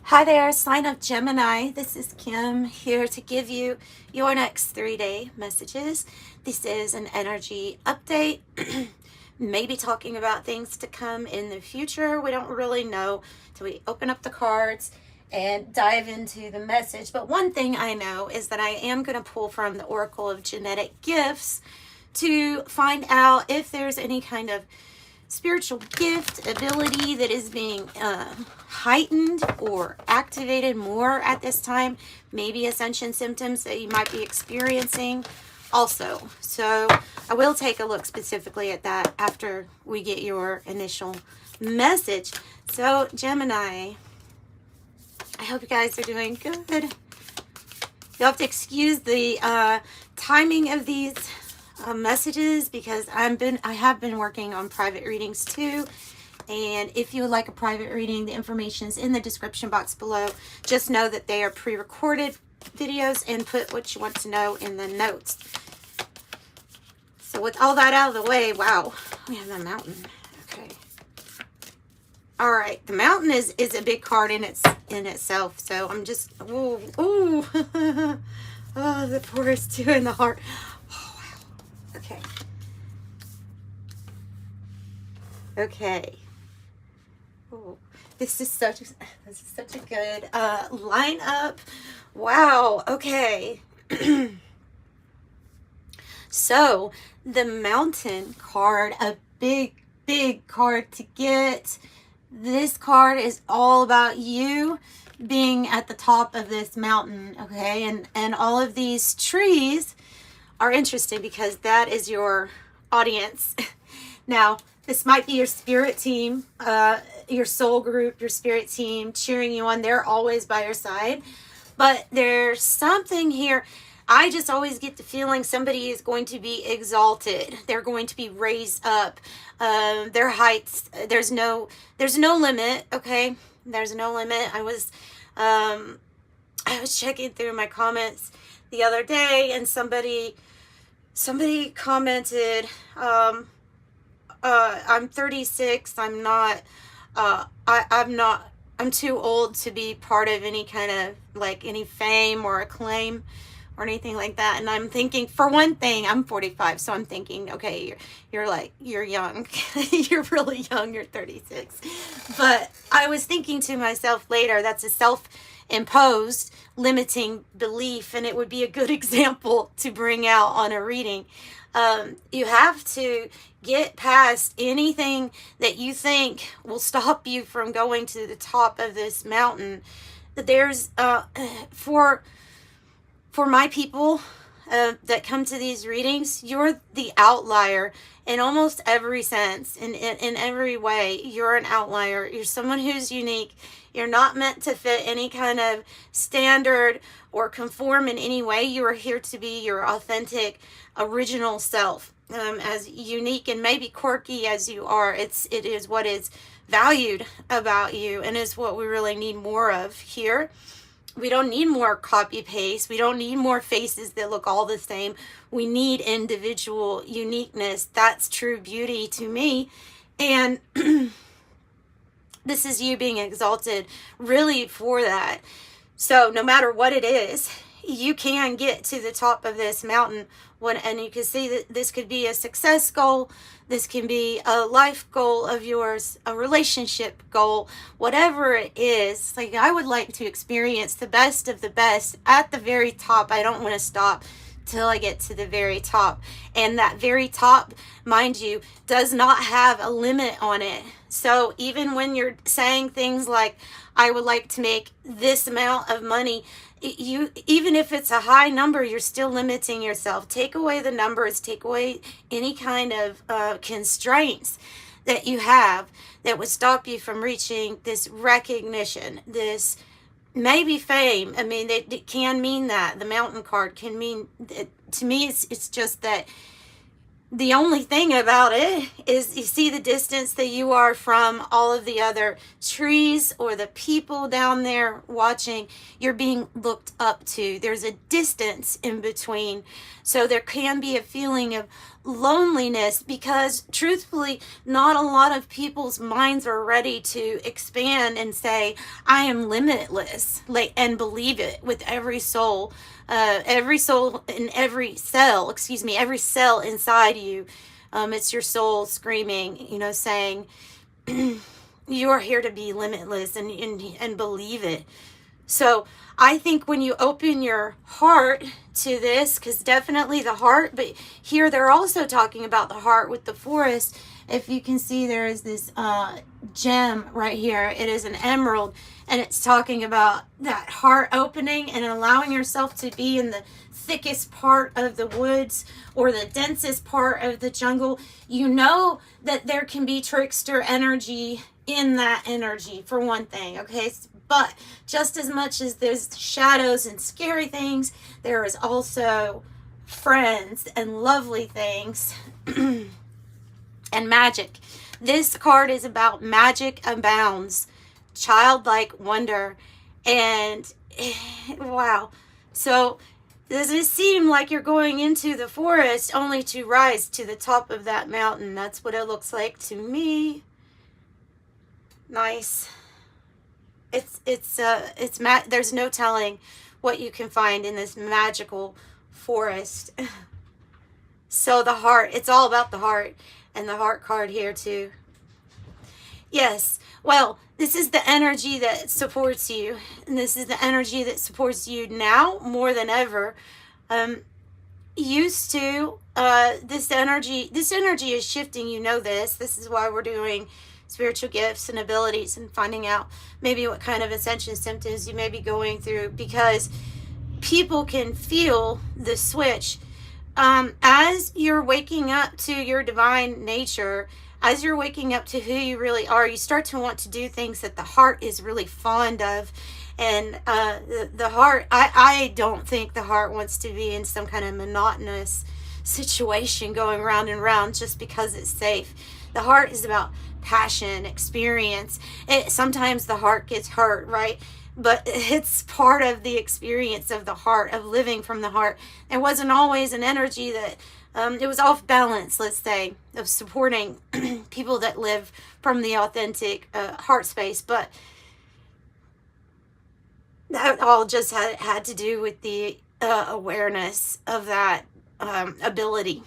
Hi there, sign of Gemini. This is Kim here to give you your next 3-day messages. This is an energy update, maybe talking about things to come in the future. We don't really know till we open up the cards and dive into the message. But one thing I know is that I am going to pull from the Oracle of Genetic Gifts to find out if there's any kind of spiritual gift, ability that is being heightened or activated more at this time. Maybe ascension symptoms that you might be experiencing also. So I will take a look specifically at that after we get your initial message. So Gemini, I hope you guys are doing good. You'll have to excuse the timing of these messages because I have been working on private readings too, and if you would like a private reading, the information is in the description box below. Just know that they are pre-recorded videos, and put what you want to know in the notes. So with all that out of the way, wow, we have the mountain. Okay, all right, the mountain is a big card in itself, so I'm just ooh oh, the poorest two in the heart. Okay. Okay. Ooh, this is such a good lineup. Wow. Okay. So the mountain card, a big card to get. This card is all about you being at the top of this mountain. Okay, and all of these trees are interesting because that is your audience. Now, this might be your spirit team, your soul group, your spirit team cheering you on. They're always by your side. But there's something here. I just always get the feeling somebody is going to be exalted. They're going to be raised up. Their heights, there's no limit, okay? There's no limit. I was checking through my comments the other day, and somebody commented, I'm 36. I'm too old to be part of any kind of like any fame or acclaim or anything like that. And I'm thinking, for one thing, I'm 45, so I'm thinking, okay, you're young. You're really young. You're 36. But I was thinking to myself later, that's a self-imposed limiting belief, and it would be a good example to bring out on a reading. You have to get past anything that you think will stop you from going to the top of this mountain. There's for my people that come to these readings, you're the outlier in almost every sense. In every way, you're an outlier. You're someone who's unique. You're not meant to fit any kind of standard or conform in any way. You are here to be your authentic, original self. As unique and maybe quirky as you are, it is what is valued about you, and is what we really need more of here. We don't need more copy paste. We don't need more faces that look all the same. We need individual uniqueness. That's true beauty to me. And this is you being exalted really for that. So no matter what it is, you can get to the top of this mountain. And you can see that this could be a success goal. This can be a life goal of yours, a relationship goal, whatever it is. Like, I would like to experience the best of the best at the very top. I don't want to stop till I get to the very top. And that very top, mind you, does not have a limit on it. So even when you're saying things like, I would like to make this amount of money, even if it's a high number, you're still limiting yourself. Take away the numbers, take away any kind of constraints that you have that would stop you from reaching this recognition, this maybe fame. I mean, it can mean that. The mountain card can mean, to me, it's just that the only thing about it is you see the distance that you are from all of the other trees or the people down there watching. You're being looked up to. There's a distance in between. So there can be a feeling of loneliness, because truthfully, not a lot of people's minds are ready to expand and say, I am limitless, like, and believe it with every soul in every cell, every cell inside you. It's your soul screaming, saying, you are here to be limitless, and believe it. So I think when you open your heart to this, because definitely the heart, but here they're also talking about the heart with the forest. If you can see, there is this gem right here. It is an emerald, and it's talking about that heart opening and allowing yourself to be in the thickest part of the woods or the densest part of the jungle. You know that there can be trickster energy in that energy, for one thing, okay? But just as much as there's shadows and scary things, there is also friends and lovely things and magic. This card is about magic abounds, childlike wonder, and wow. So does it seem like you're going into the forest only to rise to the top of that mountain? That's what it looks like to me. Nice. There's no telling what you can find in this magical forest. So the heart, it's all about the heart, and the heart card here too. Yes, well, this is the energy that supports you, and this is the energy that supports you now more than ever. Used to, this energy is shifting, this is why we're doing spiritual gifts and abilities and finding out maybe what kind of ascension symptoms you may be going through, because people can feel the switch. As you're waking up to your divine nature, as you're waking up to who you really are, you start to want to do things that the heart is really fond of. And the heart, I don't think the heart wants to be in some kind of monotonous situation going round and round just because it's safe. The heart is about passion, experience. Sometimes the heart gets hurt, right? But it's part of the experience of the heart, of living from the heart. It wasn't always an energy that, it was off balance, let's say, of supporting people that live from the authentic heart space. But that all just had to do with the awareness of that ability.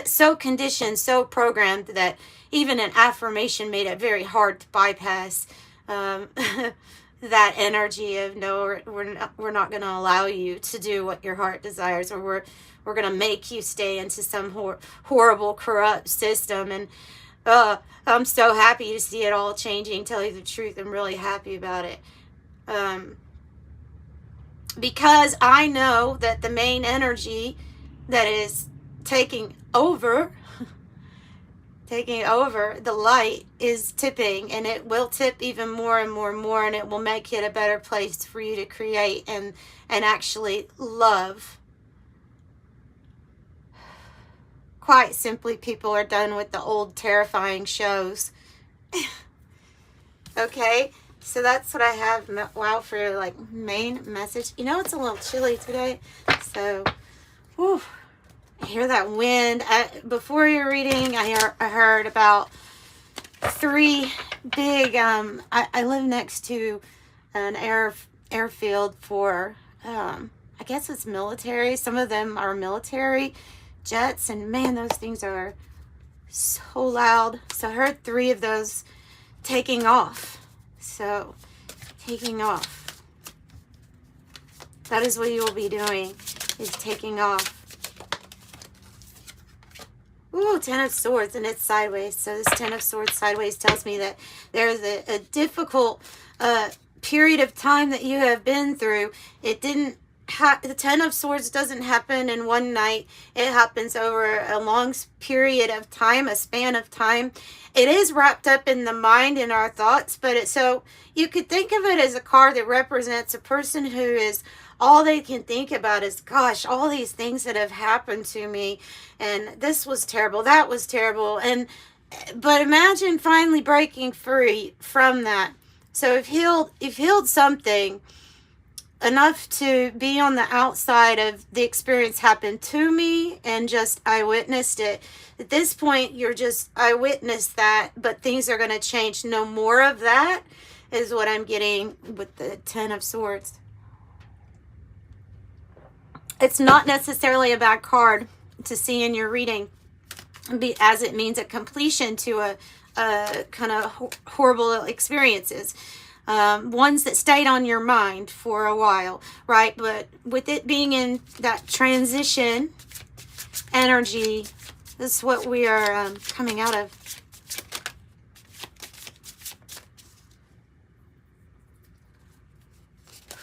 So conditioned, so programmed that even an affirmation made it very hard to bypass that energy of, no, we're not going to allow you to do what your heart desires, or we're going to make you stay into some horrible, corrupt system. And I'm so happy to see it all changing. Tell you the truth, I'm really happy about it. Because I know that the main energy that is taking over the light is tipping, and it will tip even more and more and more, and it will make it a better place for you to create and actually love. Quite simply, people are done with the old terrifying shows. Okay, so that's what I have. Wow, for like main message. It's a little chilly today, so whew. I hear that wind. Before your reading, I heard about 3 big, I live next to an airfield for, I guess it's military. Some of them are military jets, and man, those things are so loud. So I heard 3 of those taking off. So, taking off. That is what you will be doing, is taking off. Ooh, 10 of Swords, and it's sideways. So this 10 of Swords sideways tells me that there's a difficult period of time that you have been through. It didn't the 10 of Swords doesn't happen in one night. It happens over a long period of time, a span of time. It is wrapped up in the mind and our thoughts, but so you could think of it as a card that represents a person who is, all they can think about is, gosh, all these things that have happened to me, and this was terrible, that was terrible, but imagine finally breaking free from that. So if healed something, enough to be on the outside of the experience happened to me and just I witnessed it. At this point, you're just, I witnessed that, but things are going to change. No more of that is what I'm getting with the Ten of Swords. It's not necessarily a bad card to see in your reading, as it means a completion to a kind of horrible experiences. Ones that stayed on your mind for a while, right? But with it being in that transition energy, this is what we are coming out of.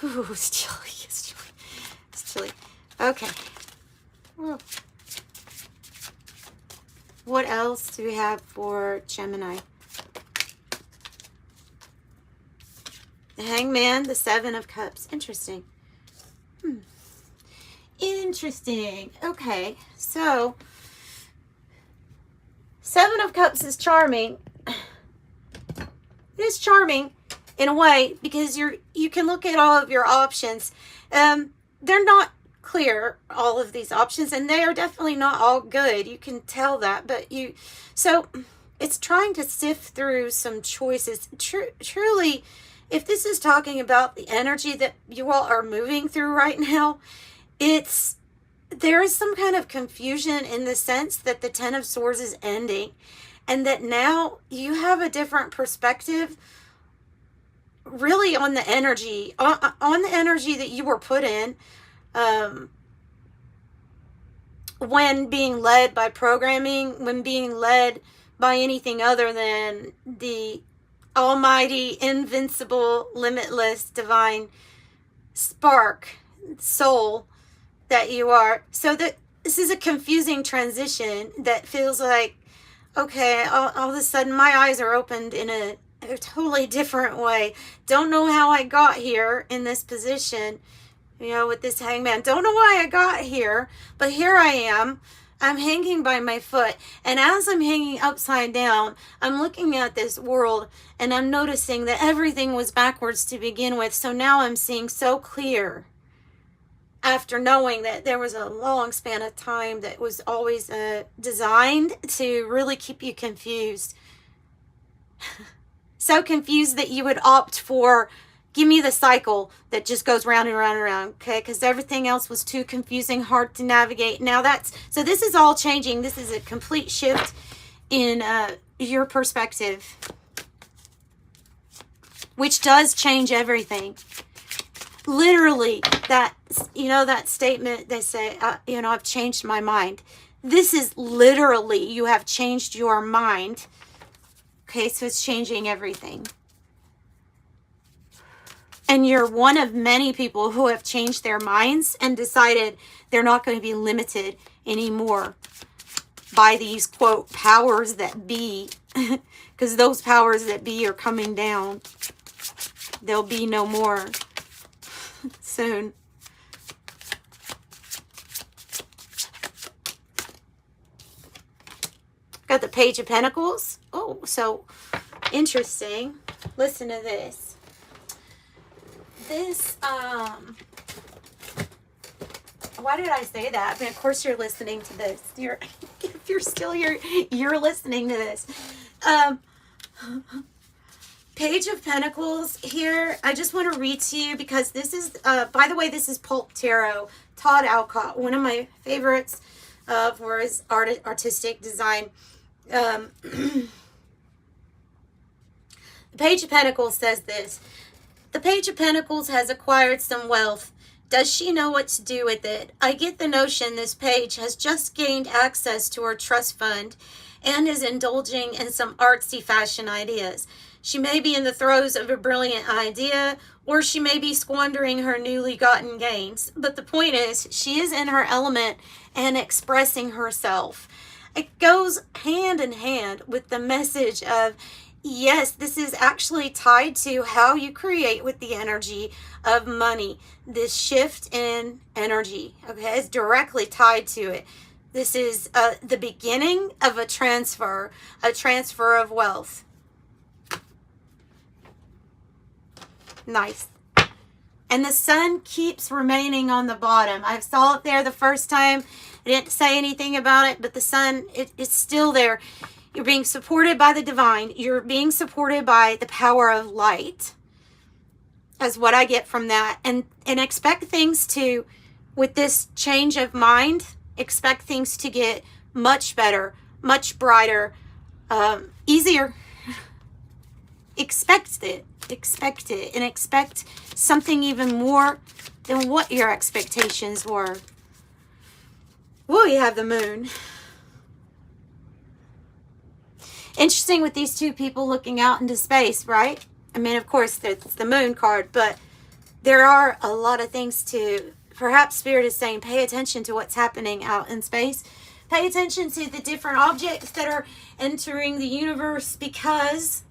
Ooh, it's chilly, it's chilly, it's chilly. Okay. Ooh. What else do we have for Gemini? The Hangman, the Seven of Cups. Interesting. Interesting. Okay, so Seven of Cups is charming. It is charming in a way because you can look at all of your options. They're not clear, all of these options, and they are definitely not all good. You can tell that, but so it's trying to sift through some choices. Truly, if this is talking about the energy that you all are moving through right now, there is some kind of confusion in the sense that the Ten of Swords is ending and that now you have a different perspective really on the energy, on the energy that you were put in when being led by programming, when being led by anything other than the almighty, invincible, limitless, divine spark, soul that you are. So that this is a confusing transition that feels like, okay, all of a sudden my eyes are opened in a totally different way. Don't know how I got here in this position, with this Hangman. Don't know why I got here, but here I am. I'm hanging by my foot, and as I'm hanging upside down, I'm looking at this world, and I'm noticing that everything was backwards to begin with, so now I'm seeing so clear after knowing that there was a long span of time that was always designed to really keep you confused. So confused that you would opt for, give me the cycle that just goes round and round and round, okay? Because everything else was too confusing, hard to navigate. Now so this is all changing. This is a complete shift in your perspective, which does change everything. Literally, that statement they say, I've changed my mind. This is literally, you have changed your mind. Okay, so it's changing everything. And you're one of many people who have changed their minds and decided they're not going to be limited anymore by these, quote, powers that be. Because those powers that be are coming down. There'll be no more soon. Got the Page of Pentacles. Oh, so interesting. Listen to this. Why did I say that? I mean, of course you're listening to this. If you're still here, you're listening to this. Page of Pentacles here. I just want to read to you because this is, by the way, this is Pulp Tarot. Todd Alcott, one of my favorites for his artistic design. The Page of Pentacles says this. The Page of Pentacles has acquired some wealth. Does she know what to do with it? I get the notion this page has just gained access to her trust fund and is indulging in some artsy fashion ideas. She may be in the throes of a brilliant idea, or she may be squandering her newly gotten gains. But the point is, she is in her element and expressing herself. It goes hand in hand with the message of, yes, this is actually tied to how you create with the energy of money. This shift in energy, okay, is directly tied to it. This is the beginning of a transfer of wealth. Nice. And the sun keeps remaining on the bottom. I saw it there the first time. I didn't say anything about it, but the sun, it's still there. You're being supported by the divine. You're being supported by the power of light, is what I get from that. And expect things to, with this change of mind, expect things to get much better, much brighter, easier. Expect it, and expect something even more than what your expectations were. Well, you have the moon. Interesting with these two people looking out into space, right? I mean, of course, it's the moon card, but there are a lot of things to, perhaps Spirit is saying, pay attention to what's happening out in space. Pay attention to the different objects that are entering the universe, because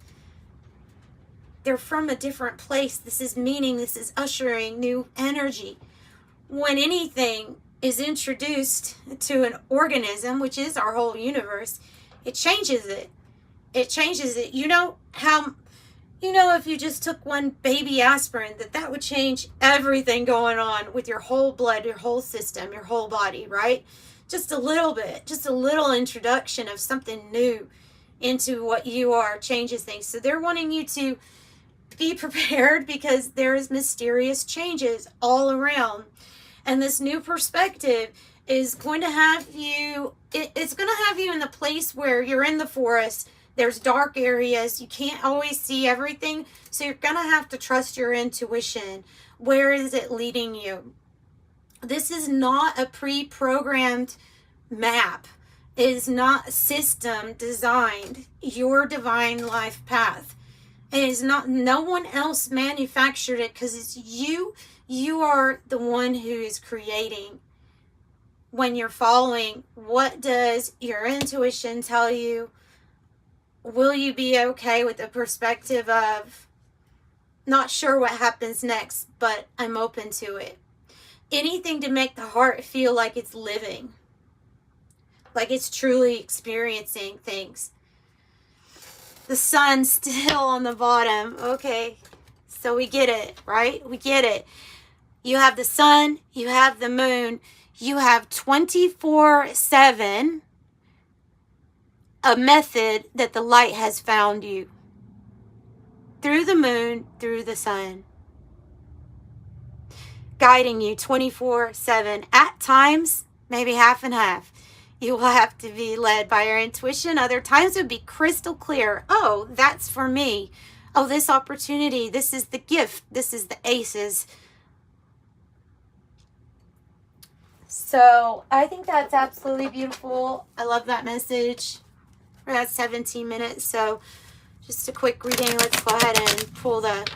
they're from a different place. This is meaning, this is ushering new energy. When anything is introduced to an organism, which is our whole universe, it changes it. It changes it. You know how, if you just took one baby aspirin, that would change everything going on with your whole blood, your whole system, your whole body, right? Just a little bit, just a little introduction of something new into what you are changes things. So they're wanting you to be prepared, because there is mysterious changes all around. And this new perspective is going to have you, it's going to have you in the place where you're in the forest. There's dark areas. You can't always see everything. So you're going to have to trust your intuition. Where is it leading you? This is not a pre-programmed map. It is not a system designed. Your divine life path. It is not, no one else manufactured it, because it's you. You are the one who is creating. When you're following, what does your intuition tell you? Will you be okay with the perspective of, not sure what happens next, but I'm open to it? Anything to make the heart feel like it's living, like it's truly experiencing things. The sun still on the bottom. Okay, so we get it, right? We get it. You have the sun, you have the moon, you have 24/7 a method that the light has found you. Through the moon, through the sun. Guiding you 24/7. At times, maybe half and half. You will have to be led by your intuition. Other times it would be crystal clear. Oh, that's for me. Oh, this opportunity. This is the gift. This is the aces. So I think that's absolutely beautiful. I love that message. We're at 17 minutes. So just a quick reading. Let's go ahead and pull the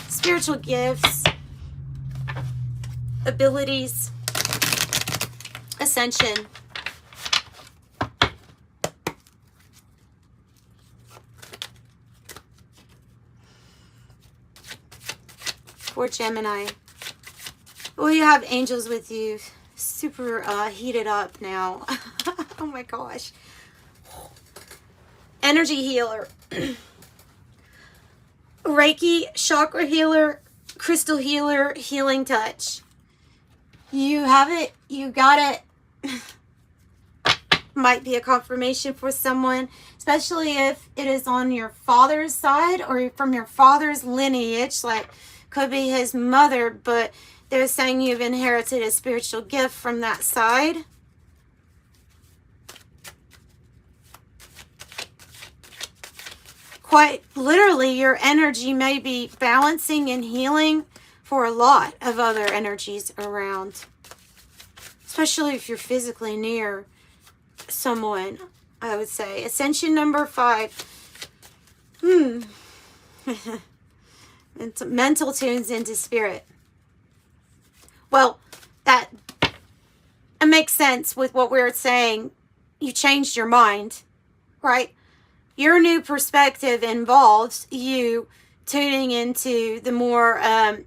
spiritual gifts, abilities, ascension. For Gemini. Well, you have angels with you. Super heated up now. Oh my gosh. Energy healer. Reiki, chakra healer, crystal healer, healing touch. You have it. You got it. Might be a confirmation for someone, especially if it is on your father's side or from your father's lineage, like could be his mother, but they're saying you've inherited a spiritual gift from that side. Quite literally, your energy may be balancing and healing for a lot of other energies around, especially if you're physically near someone, I would say. Ascension number 5. Mental tunes into spirit. Well, that it makes sense with what we're saying. You changed your mind, right? Your new perspective involves you tuning into the more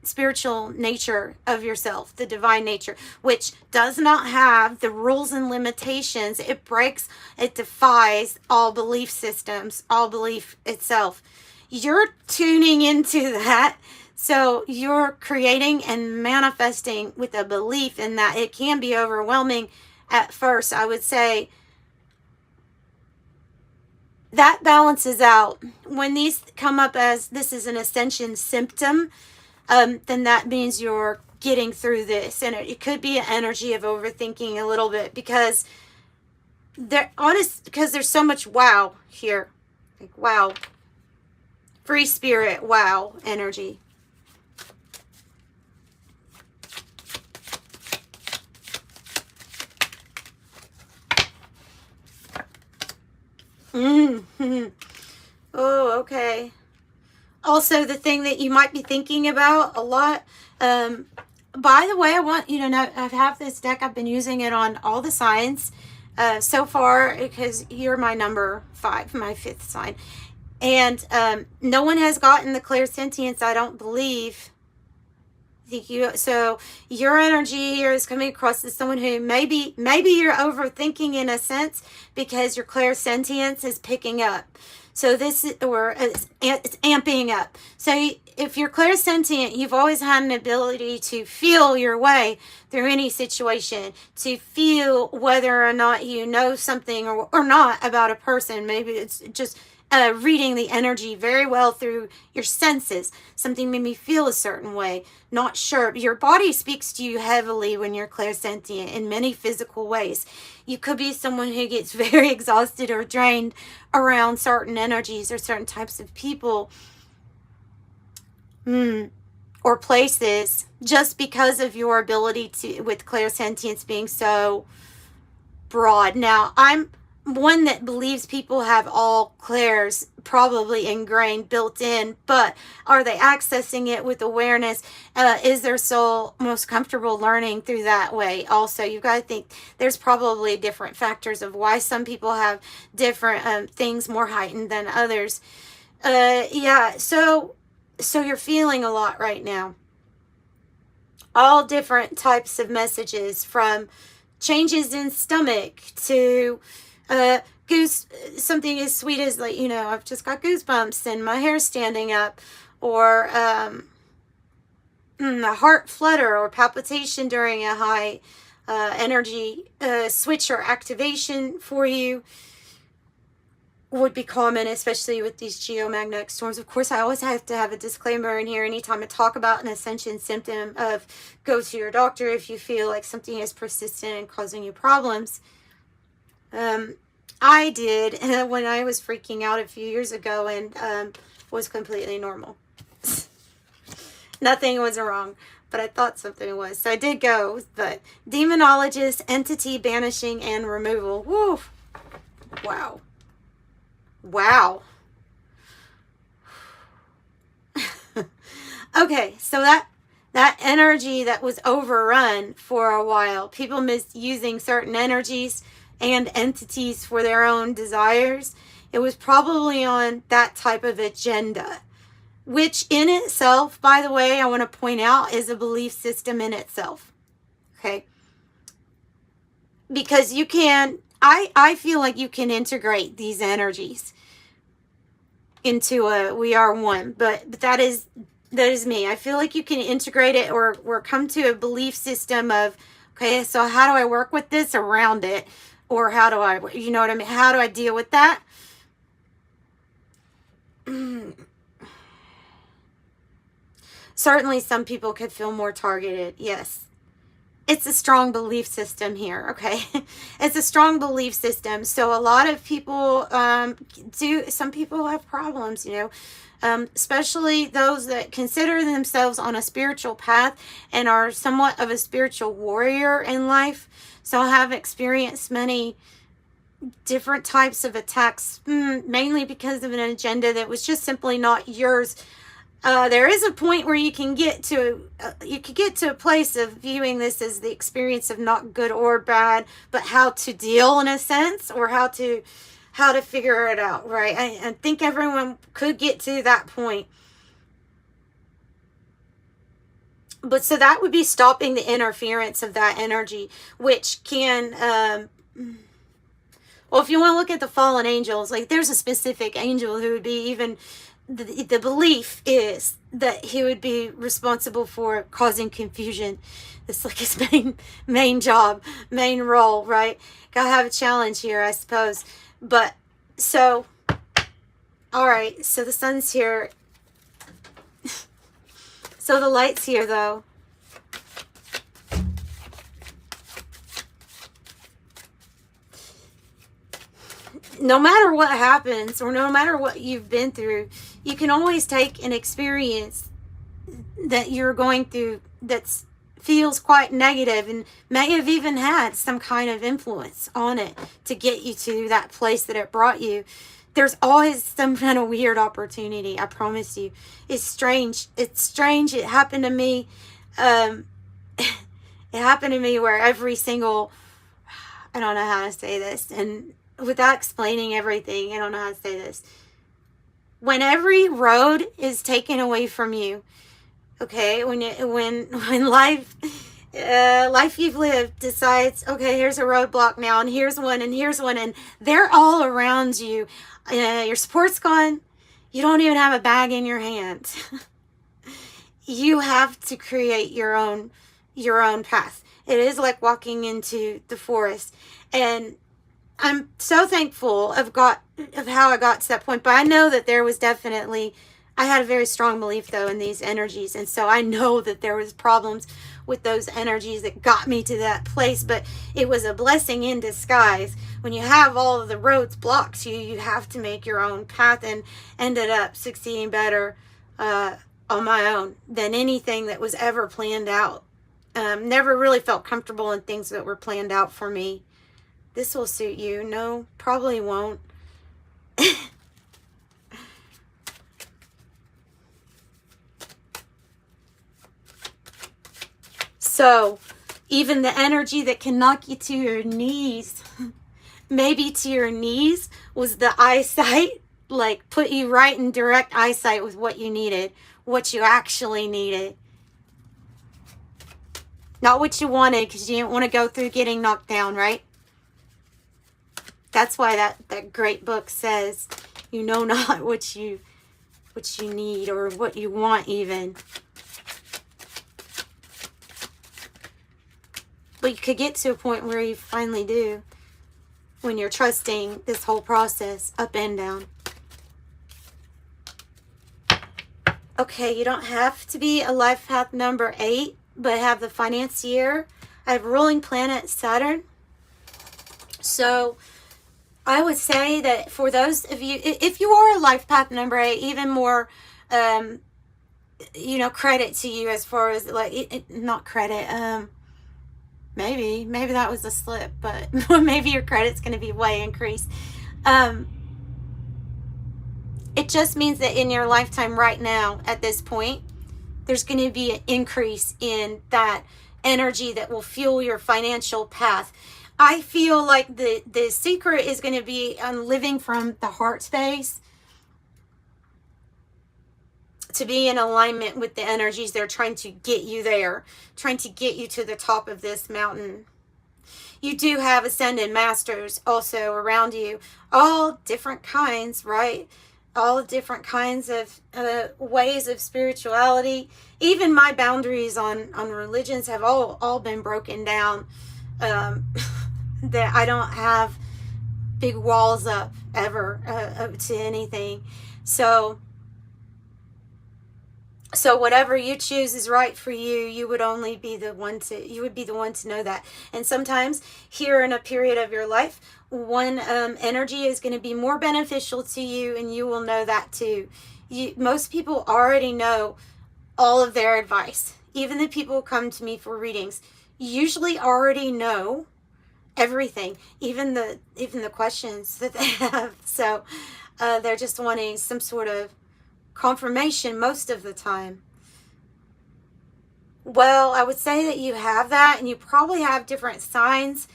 spiritual nature of yourself, the divine nature, which does not have the rules and limitations. It breaks, it defies all belief systems, all belief itself. You're tuning into that So you're creating and manifesting with a belief in that. It can be overwhelming at first, I would say. That balances out. When these come up as this is an ascension symptom, then that means you're getting through this. And it could be an energy of overthinking a little bit, because there's so much wow here. Like, wow. Free spirit, wow energy. Oh, okay. Also, the thing that you might be thinking about a lot. By the way, I want you to know I have this deck. I've been using it on all the signs so far, because you're my number 5, my 5th sign. And no one has gotten the clairsentience, I don't believe. So your energy here is coming across as someone who maybe you're overthinking in a sense, because your clairsentience is picking up. So this is, or it's amping up. So if you're clairsentient, you've always had an ability to feel your way through any situation, to feel whether or not you know something or not about a person. Maybe it's just reading the energy very well through your senses. Something made me feel a certain way. Not sure. Your body speaks to you heavily when you're clairsentient in many physical ways. You could be someone who gets very exhausted or drained around certain energies or certain types of people or places, just because of your ability to, with clairsentience being so broad. Now, I'm one that believes people have all clairs probably ingrained, built in, but are they accessing it with awareness? Is their soul most comfortable learning through that way? Also, you've got to think there's probably different factors of why some people have different things more heightened than others. Yeah, so you're feeling a lot right now. All different types of messages, from changes in stomach to something as sweet as, like, I've just got goosebumps and my hair's standing up, or a heart flutter or palpitation during a high energy switch or activation for you would be common, especially with these geomagnetic storms. Of course, I always have to have a disclaimer in here anytime I talk about an ascension symptom of go to your doctor if you feel like something is persistent and causing you problems. I did when I was freaking out a few years ago, and was completely normal. Nothing was wrong, but I thought something was. So I did go, but demonologist, entity banishing, and removal. Woo! Wow. Wow. Okay, so that energy that was overrun for a while, people misusing certain energies and entities for their own desires, it was probably on that type of agenda, which in itself, by the way, I want to point out, is a belief system in itself. Okay? Because you can, I feel like you can integrate these energies into we are one, but that is me. I feel like you can integrate it or come to a belief system of, okay, so how do I work with this around it? Or how do I, you know what I mean? How do I deal with that? Certainly some people could feel more targeted. Yes. It's a strong belief system here, okay? It's a strong belief system. So a lot of people some people have problems, especially those that consider themselves on a spiritual path and are somewhat of a spiritual warrior in life. So I have experienced many different types of attacks, mainly because of an agenda that was just simply not yours. There is a point where you can get to a place of viewing this as the experience of not good or bad, but how to deal in a sense, or how to figure it out, right? I think everyone could get to that point. But so that would be stopping the interference of that energy, which can, well, if you want to look at the fallen angels, like there's a specific angel who would be even the belief is that he would be responsible for causing confusion. It's like his main job, main role, right? Gotta have a challenge here, I suppose. But so, all right, so the sun's here. So the light's here, though. No matter what happens, or no matter what you've been through, you can always take an experience that you're going through that feels quite negative and may have even had some kind of influence on it to get you to that place that it brought you. There's always some kind of weird opportunity, I promise you. It's strange. It's strange. It happened to me. It happened to me where every single, I don't know how to say this, and without explaining everything, I don't know how to say this. When every road is taken away from you, okay, when life you've lived decides, okay, here's a roadblock now, and here's one, and they're all around you. Your support's gone. You don't even have a bag in your hand. You have to create your own path. It is like walking into the forest, and I'm so thankful of how I got to that point. But I know that there was definitely, I had a very strong belief though in these energies, and so I know that there was problems with those energies that got me to that place. But it was a blessing in disguise. When you have all of the roads blocked, you have to make your own path, and ended up succeeding better on my own than anything that was ever planned out. Never really felt comfortable in things that were planned out for me. This will suit you. No, probably won't. So, even the energy that can knock you to your knees, maybe to your knees, was the eyesight, like put you right in direct eyesight with what you needed, what you actually needed. Not what you wanted, because you didn't want to go through getting knocked down, right? That's why that great book says, you know not what you need or what you want even. But you could get to a point where you finally do, when you're trusting this whole process up and down. Okay, you don't have to be a life path number 8, but have the financier. I have ruling planet Saturn. So I would say that for those of you, if you are a life path number 8, even more, credit to you as far as not credit, maybe that was a slip, but maybe your credit's going to be way increased. It just means that in your lifetime right now, at this point, there's going to be an increase in that energy that will fuel your financial path. I feel like the secret is going to be on living from the heart space to be in alignment with the energies that are trying to get you there, trying to get you to the top of this mountain. You do have ascended masters also around you, all different kinds, right? All different kinds of ways of spirituality. Even my boundaries on religions have all been broken down. That I don't have big walls up ever to anything. So whatever you choose is right for you. You would be the one to know that. And sometimes here in a period of your life, one energy is going to be more beneficial to you, and you will know that too. Most people already know all of their advice. Even the people who come to me for readings usually already know everything, even the questions that they have. So they're just wanting some sort of confirmation most of the time. Well, I would say that you have that, and you probably have different signs,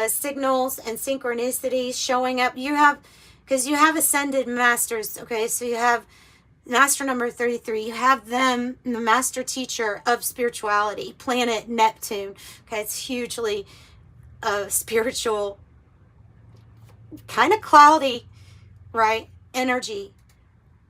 signals, and synchronicities showing up. Because you have ascended masters. Okay, so you have master number 33. You have them, the master teacher of spirituality, planet Neptune. Okay, it's hugely spiritual, kind of cloudy, right? Energy.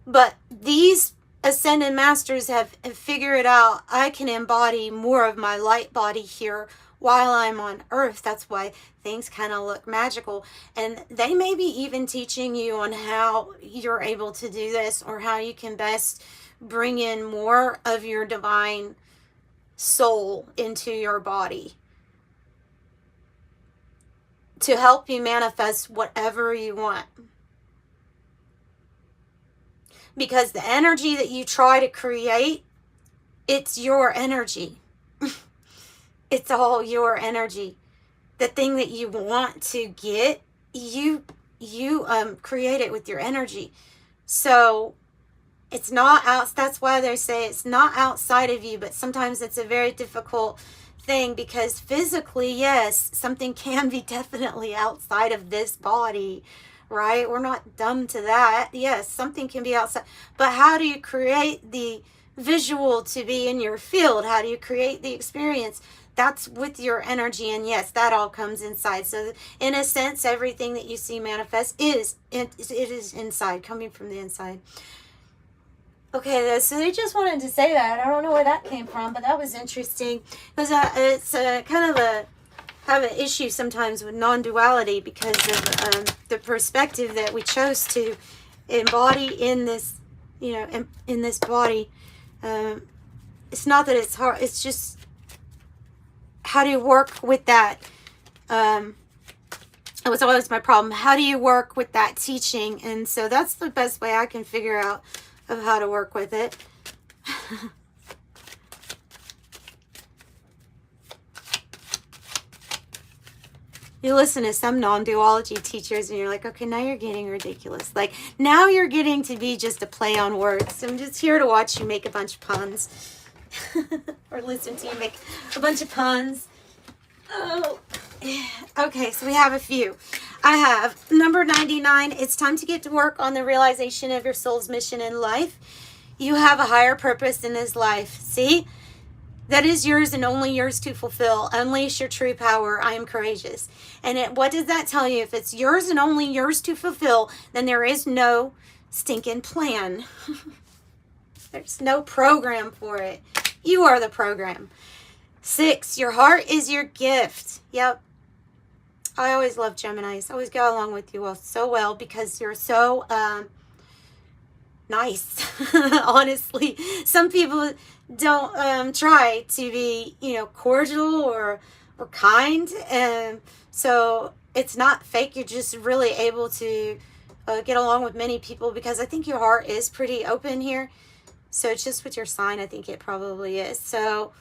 But these ascended masters have figured out I can embody more of my light body here while I'm on earth. That's why things kind of look magical. And they may be even teaching you on how you're able to do this, or how you can best bring in more of your divine soul into your body to help you manifest whatever you want. Because the energy that you try to create, it's your energy. It's all your energy. The thing that you want to get, you create it with your energy. So it's not out. That's why they say it's not outside of you, but sometimes it's a very difficult thing, because physically, yes, something can be definitely outside of this body, right? We're not dumb to that. Yes, something can be outside, but how do you create the visual to be in your field? How do you create the experience? That's with your energy, and yes, that all comes inside. So in a sense, everything that you see manifest it is inside, coming from the inside. Okay, so they just wanted to say that. I don't know where that came from, but that was interesting. Because it's kind of have an issue sometimes with non-duality, because of the perspective that we chose to embody in this, in this body. It's not that it's hard. It's just, how do you work with that? It was always my problem. How do you work with that teaching? And so that's the best way I can figure out of how to work with it. You listen to some non-duality teachers and you're like, okay, now you're getting ridiculous. Like, now you're getting to be just a play on words. I'm just here to watch you make a bunch of puns. Or listen to you make a bunch of puns. Oh, okay, so we have a few. I have number 99. It's time to get to work on the realization of your soul's mission in life. You have a higher purpose in this life. See? That is yours and only yours to fulfill. Unleash your true power. I am courageous. And what does that tell you? If it's yours and only yours to fulfill, then there is no stinking plan. There's no program for it. You are the program. 6, your heart is your gift. Yep. I always love Geminis. I always go along with you all so well, because you're so nice. Honestly, some people don't try to be, cordial or kind, and so it's not fake. You're just really able to get along with many people, because I think your heart is pretty open here. So it's just with your sign, I think it probably is. So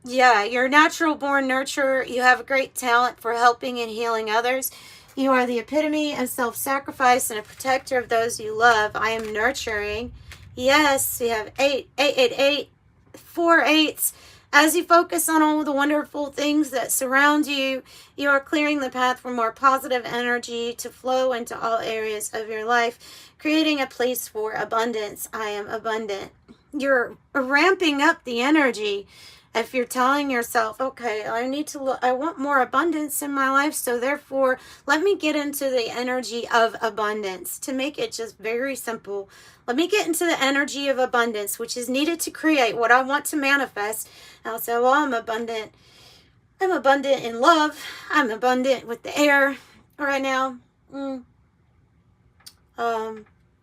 yeah, you're a natural born nurturer. You have a great talent for helping and healing others. You are the epitome of self-sacrifice and a protector of those you love. I am nurturing. Yes, we have 8, 8, 8, 8, 4 8s. As you focus on all the wonderful things that surround you, you are clearing the path for more positive energy to flow into all areas of your life, creating a place for abundance. I am abundant. You're ramping up the energy. If you're telling yourself, okay, I want more abundance in my life, so therefore let me get into the energy of abundance. To make it just very simple, let me get into the energy of abundance, which is needed to create what I want to manifest. And I'll say, well, I'm abundant. I'm abundant in love. I'm abundant with the air right now.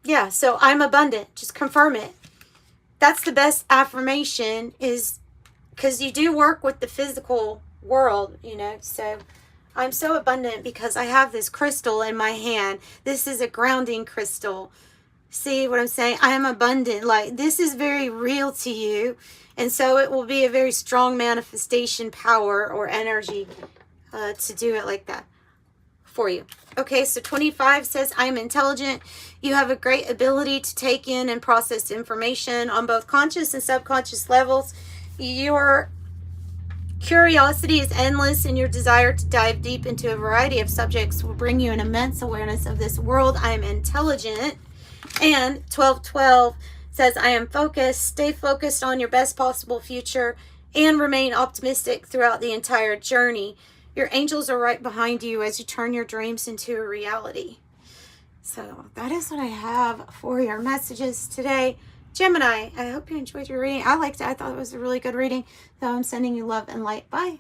Yeah, so I'm abundant. Just confirm it. That's the best affirmation, is because you do work with the physical world, so I'm so abundant because I have this crystal in my hand. This is a grounding crystal. See what I'm saying? I am abundant. Like, this is very real to you, and so it will be a very strong manifestation power or energy to do it like that for you. Okay, so 25 says, I am intelligent. You have a great ability to take in and process information on both conscious and subconscious levels. Your curiosity is endless, and your desire to dive deep into a variety of subjects will bring you an immense awareness of this world. I am intelligent. And 1212 says, I am focused. Stay focused on your best possible future and remain optimistic throughout the entire journey. Your angels are right behind you as you turn your dreams into a reality. So that is what I have for your messages today. Gemini, I hope you enjoyed your reading. I liked it. I thought it was a really good reading. So I'm sending you love and light. Bye.